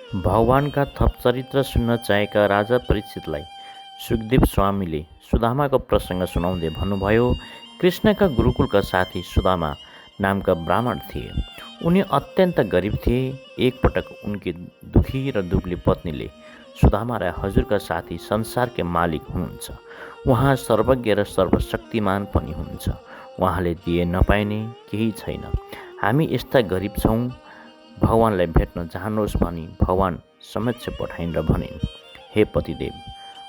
भगवानका थप चरित्र सुन्न चाहेका राजा परीक्षितलाई सुखदेव स्वामीले सुदामाको प्रसङ्ग सुनाउँदै भन्नुभयो। कृष्णका गुरुकुलका साथी सुदामा नामका ब्राह्मण थिए। उनी अत्यन्त गरिब थिए। एकपटक उनकी दुखी र दुब्ली पत्नीले सुदामालाई हजुरका साथी संसारकै मालिक हुनुहुन्छ, उहाँ सर्वज्ञ र सर्वशक्तिमान पनि हुनुहुन्छ, उहाँले दिए नपाइने केही छैन, हामी यस्ता गरिब छौँ, भगवानलाई भेट्न चाहनुहोस् भनी भगवान समक्ष पठाइन् र भनिन्, हे पतिदेव,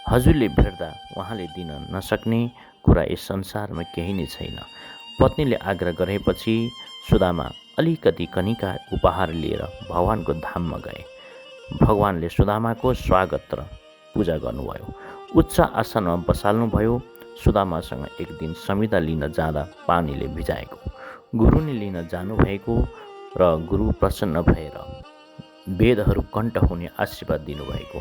हजुरले भेट्दा उहाँले दिन नसक्ने कुरा यस संसारमा केही नै छैन। पत्नीले आग्रह गरेपछि सुदामा अलिकति कनिका उपहार लिएर भगवानको धाममा गए। भगवानले सुदामाको स्वागत र पूजा गर्नुभयो, उच्च आसनमा बसाल्नुभयो। सुदामासँग एक दिन संविदा लिन जाँदा पानीले भिजाएको, गुरुले लिन जानुभएको र गुरु प्रसन्न भएर वेदहरू कण्ठ हुने आशीर्वाद दिनुभएको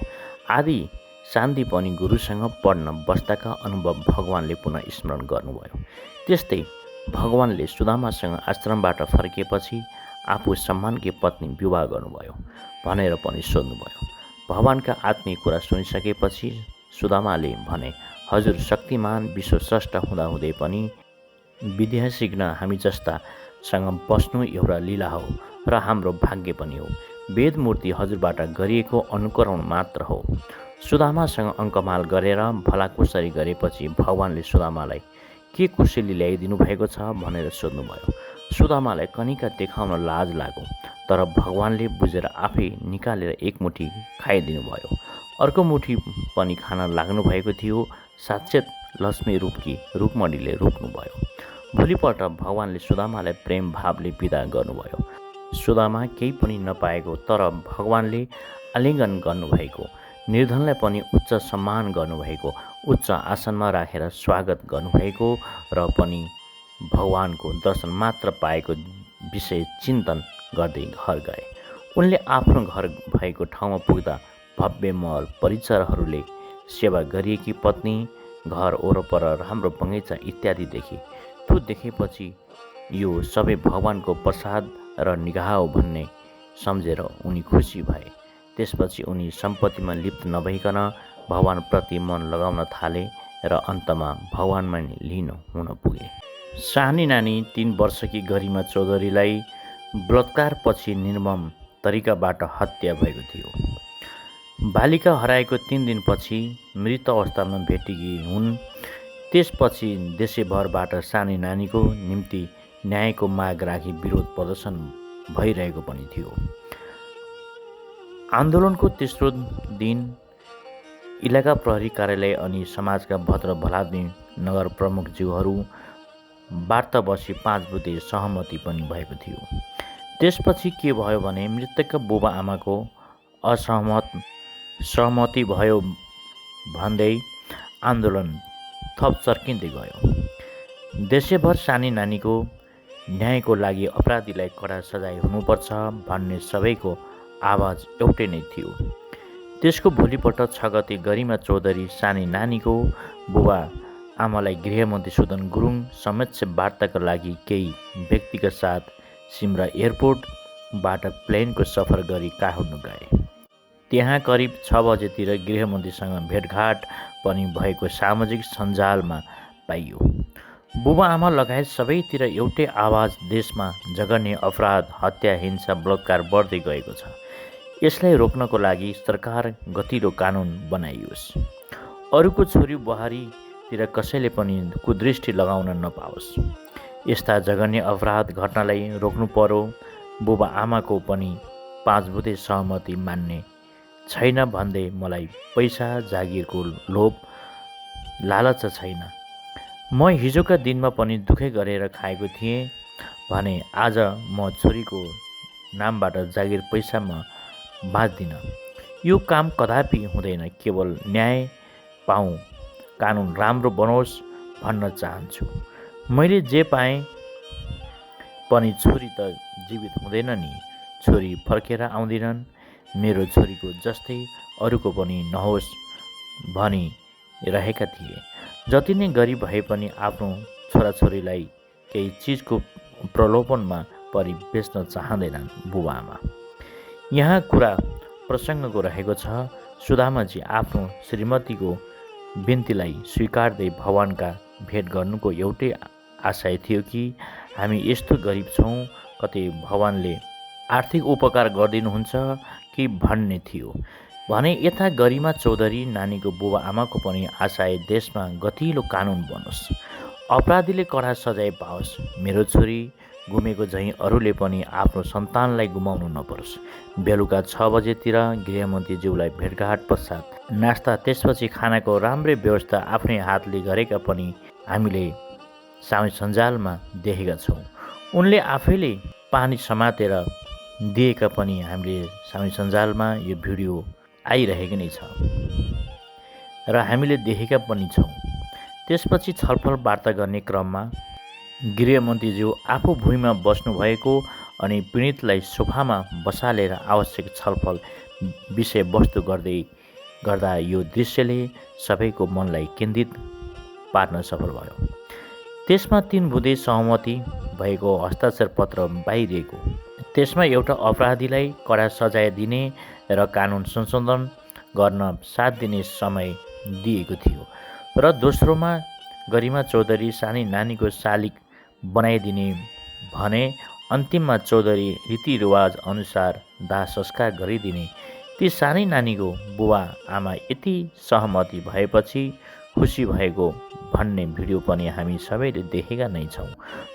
आदि शान्ति पनि गुरुसँग पढ्न बस्दाका अनुभव भगवानले पुनः स्मरण गर्नुभयो। त्यस्तै भगवानले सुदामासँग आश्रमबाट फर्किएपछि आफू सम्मानकी पत्नी विवाह गर्नुभयो भनेर पनि सोध्नुभयो। भगवानका आत्मीय कुरा सुनिसकेपछि सुदामाले भने, हजुर शक्तिमान विश्वस्रष्टा हुँदाहुँदै पनि विद्या सिक्न हामी जस्तासँग बस्नु एउटा लीला हो र हाम्रो भाग्य पनि हो। वेदमूर्ति हजुरबाट गरिएको अनुकरण मात्र हो। सुदामासँग अङ्कमाल गरेर भलाकुसारी गरेपछि भगवानले सुदामालाई के कुशली ल्याइदिनु भएको छ भनेर सोध्नुभयो। सुदामालाई कनिका देखाउन लाज लाग्यो, तर भगवानले बुझेर आफै निकालेर एक मुठी खाइदिनु भयो। अर्को मुठी पनि खान लाग्नुभएको थियो। साक्षात् लक्ष्मी रूपकी रुक्मणीले रोक्नुभयो। भोलिपल्ट भगवानले सुदामालाई प्रेम भावले विदा गर्नुभयो। सुदामा केही पनि नपाएको तर भगवानले आलिङ्गन गर्नुभएको, निर्धनलाई पनि उच्च सम्मान गर्नुभएको, उच्च आसनमा राखेर स्वागत गर्नुभएको र पनि भगवानको दर्शन मात्र पाएको विषय चिन्तन गर्दै घर गए। उनले आफ्नो घर भएको ठाउँमा पुग्दा भव्य महल, परिचरहरूले सेवा गरिएकी पत्नी, घर वरपर राम्रो बगैँचा इत्यादि देखे। त्यो देखेपछि यो सबै भगवानको प्रसाद र निगाह हो भन्ने सम्झेर उनी खुसी भए। त्यसपछि उनी सम्पत्तिमा लिप्त नभइकन भगवानप्रति मन लगाउन थाले र अन्तमा भगवानमा लीन हुन पुगे। सानी नानी 3 वर्षकी गरिमा चौधरीलाई बलात्कारपछि निर्मम तरिकाबाट हत्या भएको थियो। बालिका हराएको 3 दिनपछि मृत अवस्थामा भेटेकी हुन्। त्यसपछि देशैभरबाट सानी नानीको निम्ति न्यायको माग राखी विरोध प्रदर्शन भइरहेको पनि थियो। आन्दोलनको तेस्रो दिन इलाका प्रहरी कार्यालय अनि समाजका भद्र भलाद्मी नगर प्रमुखज्यूहरू वार्ता बसी 5 बुँदे सहमति पनि भएको थियो। त्यसपछि के भयो भने मृतकका बुबा आमाको असहमति भयो भन्दै आन्दोलन थप चर्किँदै गयो। देशैभर सानी नानीको न्यायको लागि अपराधीलाई कडा सजाय हुनुपर्छ भन्ने सबैको आवाज एउटै नै थियो। त्यसको भोलिपल्ट 6 गते गरिमा चौधरी सानी नानीको बुबा आमालाई गृहमन्त्री सुदन गुरुङ समक्ष वार्ताका लागि केही व्यक्तिका साथ सिमरा एयरपोर्टबाट प्लेनको सफर गरी काठमाडौँ गए। त्यहाँ करिब 6 बजेतिर गृहमन्त्रीसँग भेटघाट पनि भएको सामाजिक सञ्जालमा पाइयो। बुबा आमा लगायत सबैतिर एउटै आवाज, देशमा जघन्य अपराध, हत्या, हिंसा, बलात्कार बढ्दै गएको छ। यसलाई रोक्नको लागि सरकार गतिलो कानुन बनाइयोस्। अरूको छोरी बुहारीतिर कसैले पनि कुदृष्टि लगाउन नपाओस्। यस्ता जघन्य अपराध घटनालाई रोक्नु पर्यो। बुबा आमाको पनि 5 बुँदे सहमति मान्ने छैन भन्दै मलाई पैसा जागिरको लोभ लालच छैन। म हिजोका दिनमा पनि दुखै गरेर खाएको थिएँ भने आज म छोरीको नामबाट जागिर पैसामा बाँच्दिन। यो काम कदापि हुँदैन। केवल न्याय पाऊँ, कानुन राम्रो बनोस् भन्न चाहन्छु। मैले जे पाएँ पनि छोरी त जीवित हुँदैन नि, छोरी फर्केर आउँदिनन्। मेरो छोरीको जस्तै अरूको पनि नहोस् भनी रहेका थिए। जति नै गरिब भए पनि आफ्नो छोराछोरीलाई केही चिजको प्रलोभनमा परि बेच्न चाहँदैनन् बुबाआमा। यहाँ कुरा प्रसङ्गको रहेको छ। सुदामाजी आफ्नो श्रीमतीको बिन्तीलाई स्वीकार्दै भगवानका भेट गर्नुको एउटै आशय थियो कि हामी यस्तो गरिब छौँ, कतै भगवानले आर्थिक उपकार गरिदिनुहुन्छ कि भन्ने थियो भने यता गरिमा चौधरी नानीको बुबा आमाको पनि आशय देशमा गतिलो कानुन बनोस्, अपराधीले कडा सजाय पाओस्, मेरो छोरी गुमेको झैँ अरूले पनि आफ्नो सन्तानलाई गुमाउनु नपरोस्। बेलुका 6 बजेतिर गृहमन्त्रीज्यूलाई भेटघाट पश्चात नास्ता त्यसपछि खानाको राम्रै व्यवस्था आफ्नै हातले गरेका पनि हामीले साउँ सञ्जालमा देखेका छौँ। उनले आफैले पानी समातेर दिएका पनि हामीले साउँ सञ्जालमा यो भिडियो आइरहेको नै छ र हामीले देखेका पनि छौँ। त्यसपछि छलफल वार्ता गर्ने क्रममा गृहमन्त्रीज्यू आफू भुइँमा बस्नुभएको अनि पीडितलाई सोफामा बसालेर आवश्यक छलफल विषयवस्तु गर्दा यो दृश्यले सबैको मनलाई केन्द्रित पार्न सफल भयो। त्यसमा 3 बुँदे सहमति भएको हस्ताक्षर पत्र बाहिरिएको। त्यसमा एउटा अपराधीलाई कडा सजाय दिने र कानुन संशोधन गर्न 7 दिने समय दिएको थियो र दोस्रोमा गरिमा चौधरी सानी नानीको शालिग बनाइदिने भने अन्तिममा चौधरी रीतिरिवाज अनुसार दाह संस्कार गरिदिने। ती सानी नानीको बुबा आमा यति सहमति भएपछि खुसी भएको भन्ने भिडियो पनि हामी सबैले देखेका नै छौँ,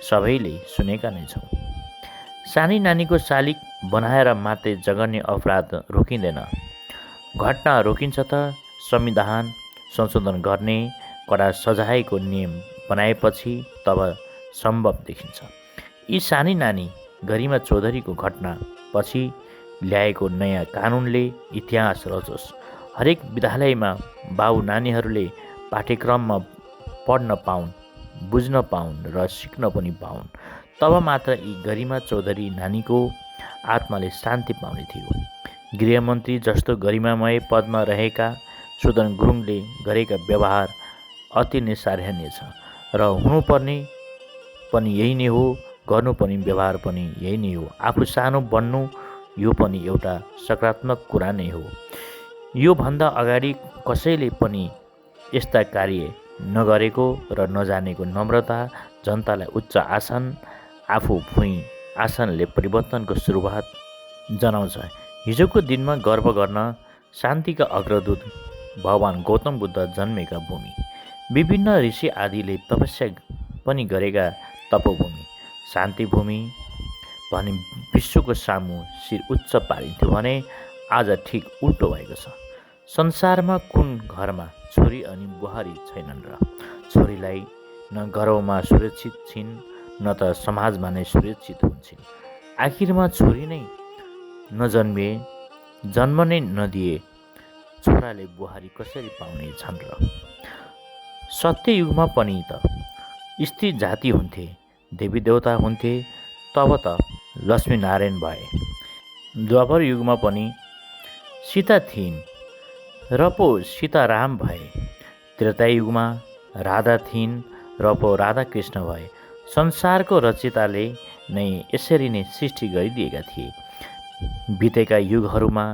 सबैले सुनेका नै छौँ। सानी नानीको शालिग बनाएर मात्रै जघन्य अपराध रोकिँदैन, घटना रोकिन्छ त संविधान संशोधन गर्ने कडा सजायको नियम बनाएपछि तब सम्भव देखिन्छ। यी सानी नानी गरिमा चौधरीको घटना पछि ल्याएको नयाँ कानुनले इतिहास रचोस्। हरेक विद्यालयमा बाबु नानीहरूले पाठ्यक्रममा पढ्न पाउन्, बुझ्न पाउन् र सिक्न पनि पाउन्। तब मात्र यी गरिमा चौधरी नानीको आत्माले शान्ति पाउने थियो। गृहमन्त्री जस्तो गरिमामय पदमा रहेका सुदन गुरुङले गरेका व्यवहार अति नै सराहनीय छ र हुनुपर्ने पनि यही नै हो, गर्नुपर्ने व्यवहार पनि यही नै हो। आफू सानो बन्नु यो पनि एउटा सकारात्मक कुरा नै हो। योभन्दा अगाडि कसैले पनि यस्ता कार्य नगरेको र नजानेको नम्रता जनतालाई उच्च आसन आफू भुइँ आसनले परिवर्तनको सुरुवात जनाउँछ। हिजोको दिनमा गर्व गर्न शान्तिका अग्रदूत भगवान गौतम बुद्ध जन्मेका भूमि, विभिन्न ऋषि आदिले तपस्या पनि गरेका तपोभूमि, शान्ति भूमि भने विश्वको सामु शिर उच्च पारिन्थ्यो भने आज ठिक उल्टो भएको छ। संसारमा कुन घरमा छोरी अनि बुहारी छैनन् र? छोरीलाई न गर्भमा सुरक्षित छिन् न त समाजमा नै सुरक्षित हुन्छन्। आखिरमा छोरी नै नजन्मिए, जन्म नै नदिए छोराले बुहारी कसरी पाउने छन् र? सत्ययुगमा पनि त स्त्री जाति हुन्थे, देवी देवता हुन्थे, तब त लक्ष्मीनारायण भए। द्वापर युगमा पनि सीता थिइन् र पो सीताराम भए। त्रेतायुगमा राधा थिइन् र पो राधाकृष्ण भए। संसारको रचयिताले नै यसरी नै सृष्टि गरिदिएका थिए। बितेका युगहरूमा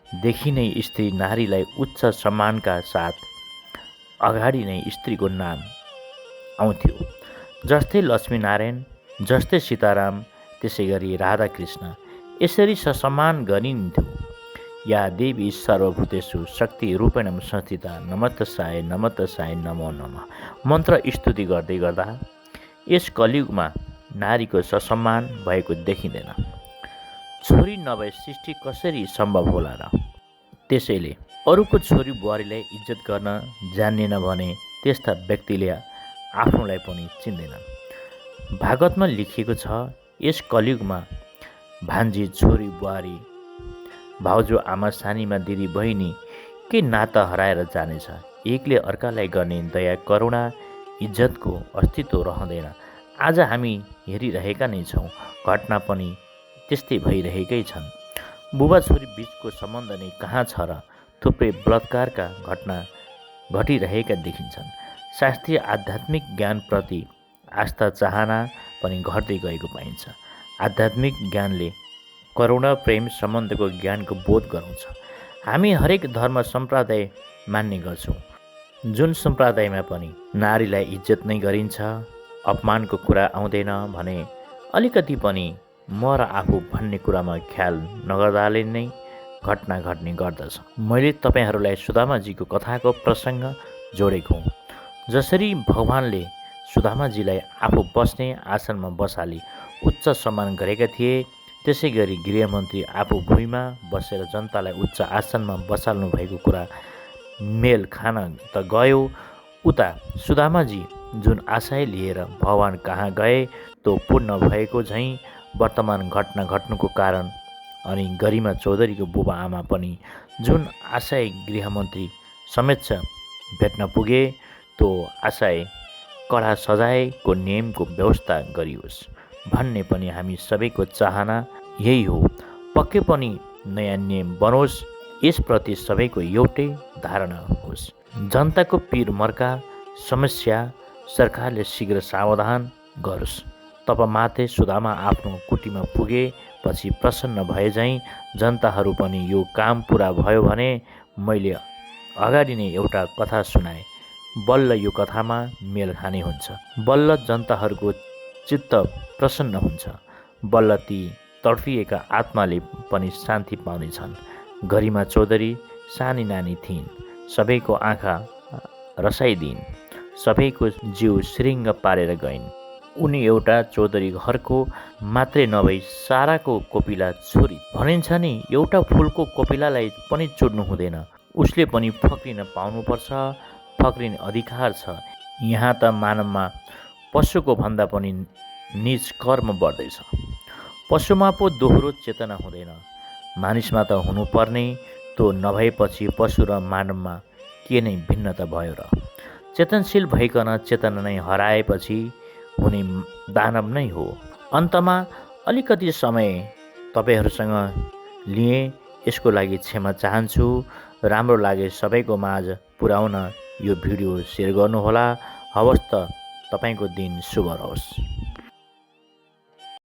देखि नै स्त्री नारीलाई उच्च सम्मानका साथ अगाडि नै स्त्रीको नाम आउँथ्यो। जस्तै लक्ष्मीनारायण, जस्तै सीताराम, त्यसै गरी राधाकृष्ण यसरी ससम्मान गरिन्थ्यो। या देवी सर्वभूतेषु शक्ति रूपेण संस्थिता नमस्तसाय नमो नमः मन्त्र स्तुति गर्दै गर्दा यस कलियुगमा नारीको ससम्मान भएको देखिँदैन। छोरी नभए सृष्टि कसरी सम्भव होला र? त्यसैले अरूको छोरी बुहारीलाई इज्जत गर्न जान्नेन भने त्यस्ता व्यक्तिले आफ्नोलाई पनि चिन्दैनन्। भागवतमा लेखिएको छ, यस कलियुगमा भान्जी छोरी बुहारी, भाउजू आमा सानीमा दिदी बहिनी के नाता हराएर जानेछ। एकले अर्कालाई गर्ने दया करुणा इज्जतको अस्तित्व रहँदैन। आज हामी हेरिरहेका नै छौँ, घटना पनि त्यस्तै भइरहेकै छन्। बुबा छोरी बीचको सम्बन्ध नै कहाँ छ र? थुप्रै बलात्कारका घटना घटिरहेका देखिन्छन्। शास्त्रीय आध्यात्मिक ज्ञानप्रति आस्था चाहना पनि घट्दै गएको पाइन्छ। आध्यात्मिक ज्ञानले करुणा प्रेम सम्बन्धको ज्ञानको बोध गराउँछ। हामी हरेक धर्म सम्प्रदाय मान्ने गर्छौँ, जुन सम्प्रदायमा पनि नारीलाई इज्जत नै गरिन्छ, अपमानको कुरा आउँदैन भने अलिकति पनि म र आफू भन्ने कुरामा ख्याल नगर्दाले नै घटना घट्ने गर्दछ। मैले तपाईँहरूलाई सुदामाजीको कथाको प्रसङ्ग जोडेको हुँ। जसरी भगवानले सुदामाजीलाई आफू बस्ने आसनमा बसाली उच्च सम्मान गरेका थिए, त्यसै गरी गृहमन्त्री आफू भुइँमा बसेर जनतालाई उच्च आसनमा बसाल्नु भएको कुरा मेल खान त गयो, उता सुदामाजी जुन आशय लिएर भगवान कहाँ गए त्यो पूर्ण भएको झैँ वर्तमान घटना घट्नुको कारण अनि गरिमा चौधरीको बुबा आमा पनि जुन आशय गृहमन्त्री समेत भेट्न पुगे त्यो आशय कडा सजायको नियमको व्यवस्था गरियोस् भन्ने पनि हामी सबैको चाहना यही हो। पक्कै पनि नयाँ नियम बनोस्, यसप्रति सबैको एउटै धारणा होस्। जनताको पीर मर्का समस्या सरकारले शीघ्र समाधान गरोस्। तब मात्रै सुदामा आफ्नो कुटीमा पुगेपछि प्रसन्न भए झैँ जनताहरू पनि यो काम पुरा भयो भने मैले अगाडि नै एउटा कथा सुनाए, बल्ल यो कथामा मेल खाने हुन्छ। बल्ल जनताहरूको चित्त प्रसन्न हुन्छ, बल्ल ती तडफिएका आत्माले पनि शान्ति पाउनेछन्। गरिमा चौधरी सानी नानी थिइन्, सबैको आँखा रसाइदिइन्, सबैको जिउ श्रृङ्ग पारेर गइन्। उनी एउटा चौधरी घरको मात्रै नभई साराको कोपिला छोरी। भनिन्छ नि, एउटा फुलको कोपिलालाई पनि चुड्नु हुँदैन, उसले पनि फक्रिन पाउनुपर्छ, फक्रिने अधिकार छ। यहाँ त मानवमा पशुको भन्दा पनि नीच कर्म बढ्दैछ। पशुमा पो दोहोरो चेतना हुँदैन, मानिसमा त हुनुपर्ने, त्यो नभएपछि पशु र मानवमा के नै भिन्नता भयो र? चेतनशील भइकन चेतना नै हराएपछि हुने दानव नै हो। अन्तमा अलिकति समय तपाईँहरूसँग लिएँ, यसको लागि क्षमा चाहन्छु। राम्रो लागे सबैको माझ पुर्याउन यो भिडियो सेयर गर्नुहोला। हवस् त, तपाईँको दिन शुभ रहोस्।